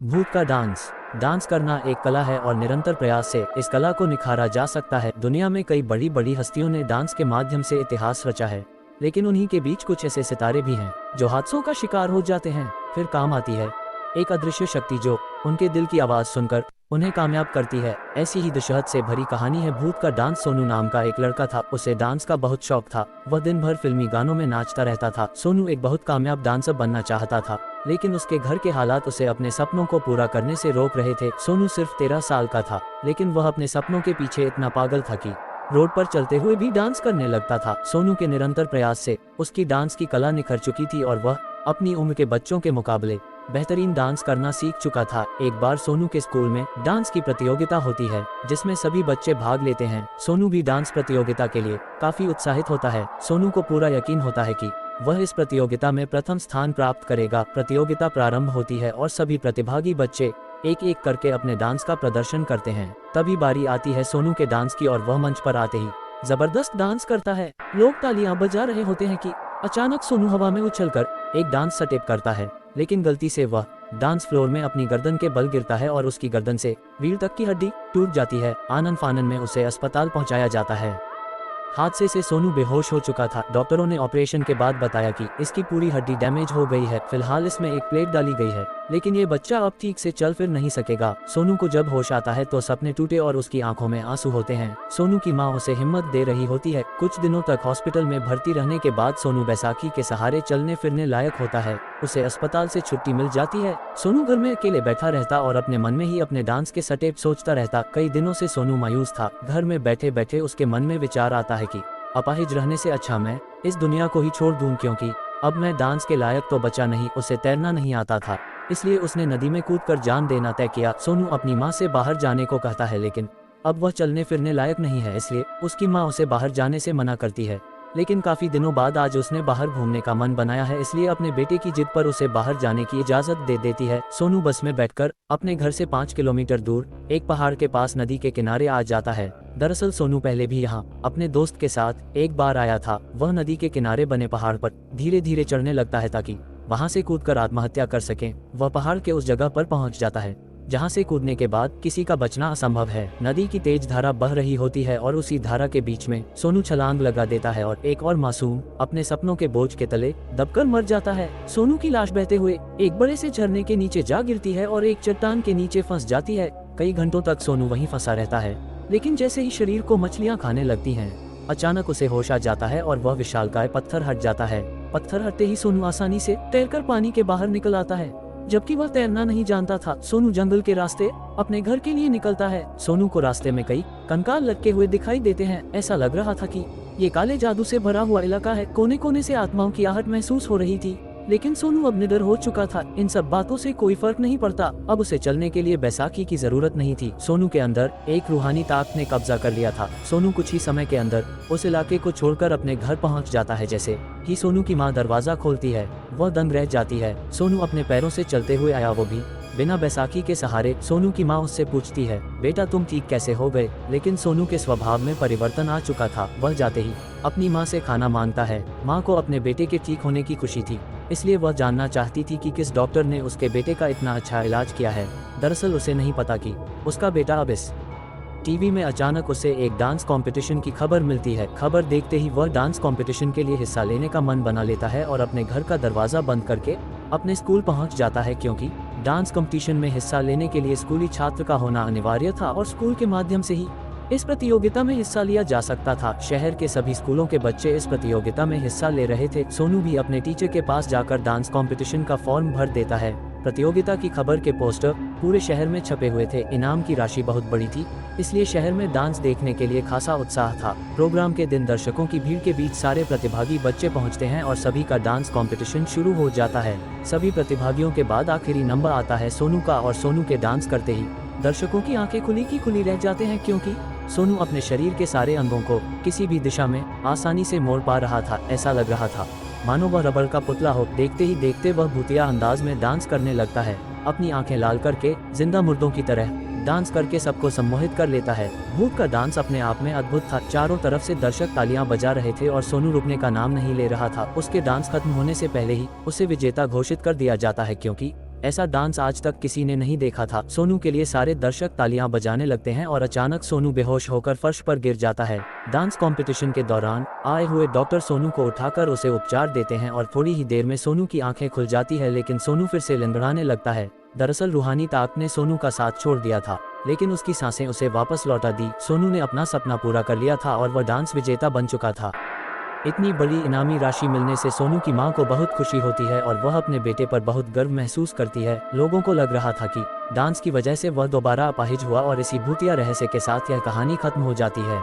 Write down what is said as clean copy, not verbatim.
भूत का dance. Dance करना एक कला है और निरंतर प्रयास से इस कला को निखारा जा सकता है। दुनिया में कई बड़ी बड़ी हस्तियों ने डांस के माध्यम से इतिहास रचा है, लेकिन उन्हीं के बीच कुछ ऐसे सितारे भी हैं जो हादसों का शिकार हो जाते हैं। फिर काम आती है एक अदृश्य शक्ति जो उनके दिल की आवाज़ सुनकर उन्हें कामयाब करती है। ऐसी ही दशहत से भरी कहानी है भूत का डांस। सोनू नाम का एक लड़का था, उसे डांस का बहुत शौक था। वह दिन भर फिल्मी गानों में नाचता रहता था। सोनू एक बहुत कामयाब डांसर बनना चाहता था, लेकिन उसके घर के हालात उसे अपने सपनों को पूरा करने से रोक रहे थे। सोनू सिर्फ 13 साल का था, लेकिन वह अपने सपनों के पीछे इतना पागल था कि रोड पर चलते हुए भी डांस करने लगता था। सोनू के निरंतर प्रयास से उसकी डांस की कला निखर चुकी थी और वह अपनी उम्र के बच्चों के मुकाबले बेहतरीन डांस करना सीख चुका था। एक बार सोनू के स्कूल में डांस की प्रतियोगिता होती है, जिसमें सभी बच्चे भाग लेते हैं। सोनू भी डांस प्रतियोगिता के लिए काफी उत्साहित होता है। सोनू को पूरा यकीन होता है कि वह इस प्रतियोगिता में प्रथम स्थान प्राप्त करेगा। प्रतियोगिता प्रारंभ होती है और सभी प्रतिभागी बच्चे एक एक करके अपने डांस का प्रदर्शन करते हैं। तभी बारी आती है सोनू के डांस की और वह मंच पर आते ही जबरदस्त डांस करता है। लोग तालियां बजा रहे होते हैं कि अचानक सोनू हवा में उछलकर एक डांस स्टेप करता है, लेकिन गलती से वह डांस फ्लोर में अपनी गर्दन के बल गिरता है और उसकी गर्दन से रीढ़ तक की हड्डी टूट जाती है। आनन फानन में उसे अस्पताल पहुंचाया जाता है। हादसे से सोनू बेहोश हो चुका था। डॉक्टरों ने ऑपरेशन के बाद बताया कि इसकी पूरी हड्डी डैमेज हो गई है। फिलहाल इसमें एक प्लेट डाली गई है, लेकिन ये बच्चा अब ठीक से चल फिर नहीं सकेगा। सोनू को जब होश आता है तो सपने टूटे और उसकी आंखों में आंसू होते हैं। सोनू की मां उसे हिम्मत दे रही होती है। कुछ दिनों तक हॉस्पिटल में भर्ती रहने के बाद सोनू बैसाखी के सहारे चलने फिरने लायक होता है। उसे अस्पताल से छुट्टी मिल जाती है। सोनू घर में अकेले बैठा रहता और अपने मन में ही अपने डांस के स्टेप सोचता रहता। कई दिनों से सोनू मायूस था। घर में बैठे बैठे उसके मन में विचार आता है कि अपाहिज रहने से अच्छा मैं इस दुनिया को ही छोड़ दूं, क्योंकि अब मैं डांस के लायक तो बचा नहीं। उसे तैरना नहीं आता था, इसलिए उसने नदी में कूदकर जान देना तय किया। सोनू अपनी मां से बाहर जाने को कहता है, लेकिन अब वह चलने फिरने लायक नहीं है, इसलिए उसकी मां उसे बाहर जाने से मना करती है। लेकिन काफी दिनों बाद आज उसने बाहर घूमने का मन बनाया है, इसलिए अपने बेटे की जिद पर उसे बाहर जाने की इजाजत दे देती है। सोनू बस में बैठकर अपने घर से 5 किलोमीटर दूर एक पहाड़ के पास नदी के किनारे आ जाता है। दरअसल सोनू पहले भी यहाँ अपने दोस्त के साथ एक बार आया था। वह नदी के किनारे बने पहाड़ पर धीरे धीरे चढ़ने लगता है ताकि वहाँ से कूदकर आत्महत्या कर सके। वह पहाड़ के उस जगह पर पहुँच जाता है जहाँ से कूदने के बाद किसी का बचना असंभव है। नदी की तेज धारा बह रही होती है और उसी धारा के बीच में सोनू छलांग लगा देता है और एक और मासूम अपने सपनों के बोझ के तले दबकर मर जाता है। सोनू की लाश बहते हुए एक बड़े से झरने के नीचे जा गिरती है और एक चट्टान के नीचे फंस जाती है। कई घंटों तक सोनू वहीं फंसा रहता है, लेकिन जैसे ही शरीर को मछलियाँ खाने लगती हैं, अचानक उसे होश आ जाता है और वह विशालकाय पत्थर हट जाता है। पत्थर हटते ही सोनू आसानी से तैरकर पानी के बाहर निकल आता है, जबकि वह तैरना नहीं जानता था। सोनू जंगल के रास्ते अपने घर के लिए निकलता है। सोनू को रास्ते में कई कंकाल लटके हुए दिखाई देते हैं। ऐसा लग रहा था कि ये काले जादू से भरा हुआ इलाका है। कोने कोने से आत्माओं की आहट महसूस हो रही थी, लेकिन सोनू अब निडर हो चुका था। इन सब बातों से कोई फर्क नहीं पड़ता। अब उसे चलने के लिए बैसाखी की जरूरत नहीं थी। सोनू के अंदर एक रूहानी ताकत ने कब्जा कर लिया था। सोनू कुछ ही समय के अंदर उस इलाके को छोड़कर अपने घर पहुंच जाता है। जैसे ही सोनू की मां दरवाजा खोलती है, वह दंग रह जाती है। सोनू अपने पैरों से चलते हुए आया, वो भी बिना बैसाखी के सहारे। सोनू की मां उससे पूछती है, बेटा तुम ठीक कैसे हो गए? लेकिन सोनू के स्वभाव में परिवर्तन आ चुका था। वह जाते ही अपनी मां से खाना मांगता है। मां को अपने बेटे के ठीक होने की खुशी थी, इसलिए वह जानना चाहती थी कि किस डॉक्टर ने उसके बेटे का इतना अच्छा इलाज किया है। दरअसल उसे नहीं पता कि उसका बेटा अब इस टीवी में अचानक उसे एक डांस कंपटीशन की खबर मिलती है। खबर देखते ही वह डांस कंपटीशन के लिए हिस्सा लेने का मन बना लेता है और अपने घर का दरवाजा बंद करके अपने स्कूल पहुंच जाता है, क्योंकि डांस कंपटीशन में हिस्सा लेने के लिए स्कूली छात्र का होना अनिवार्य था और स्कूल के माध्यम से ही इस प्रतियोगिता में हिस्सा लिया जा सकता था। शहर के सभी स्कूलों के बच्चे इस प्रतियोगिता में हिस्सा ले रहे थे। सोनू भी अपने टीचर के पास जाकर डांस कंपटीशन का फॉर्म भर देता है। प्रतियोगिता की खबर के पोस्टर पूरे शहर में छपे हुए थे। इनाम की राशि बहुत बड़ी थी, इसलिए शहर में डांस देखने के लिए खासा उत्साह था। प्रोग्राम के दिन दर्शकों की भीड़ के बीच सारे प्रतिभागी बच्चे पहुंचते हैं और सभी का डांस कंपटीशन शुरू हो जाता है। सभी प्रतिभागियों के बाद आखिरी नंबर आता है सोनू का और सोनू के डांस करते ही दर्शकों की आंखें खुली की खुली रह जाते हैं, क्योंकि सोनू अपने शरीर के सारे अंगों को किसी भी दिशा में आसानी से मोड़ पा रहा था। ऐसा लग रहा था मानो वह रबड़ का पुतला हो। देखते ही देखते वह भूतिया अंदाज में डांस करने लगता है। अपनी आंखें लाल करके जिंदा मुर्दों की तरह डांस करके सबको सम्मोहित कर लेता है। भूत का डांस अपने आप में अद्भुत था। चारों तरफ से दर्शक तालियां बजा रहे थे और सोनू रुकने का नाम नहीं ले रहा था। उसके डांस खत्म होने से पहले ही उसे विजेता घोषित कर दिया जाता है, क्योंकि ऐसा डांस आज तक किसी ने नहीं देखा था। सोनू के लिए सारे दर्शक तालियां बजाने लगते हैं और अचानक सोनू बेहोश होकर फर्श पर गिर जाता है। डांस कंपटीशन के दौरान आए हुए डॉक्टर सोनू को उठाकर उसे उपचार देते हैं और थोड़ी ही देर में सोनू की आंखें खुल जाती है, लेकिन सोनू फिर से लंगड़ाने लगता है। दरअसल रूहानी ताकत ने सोनू का साथ छोड़ दिया था, लेकिन उसकी सांसें उसे वापस लौटा दी। सोनू ने अपना सपना पूरा कर लिया था और वह डांस विजेता बन चुका था। इतनी बड़ी इनामी राशि मिलने से सोनू की मां को बहुत खुशी होती है और वह अपने बेटे पर बहुत गर्व महसूस करती है। लोगों को लग रहा था कि डांस की वजह से वह दोबारा अपाहिज हुआ और इसी भूतिया रहस्य के साथ यह कहानी खत्म हो जाती है।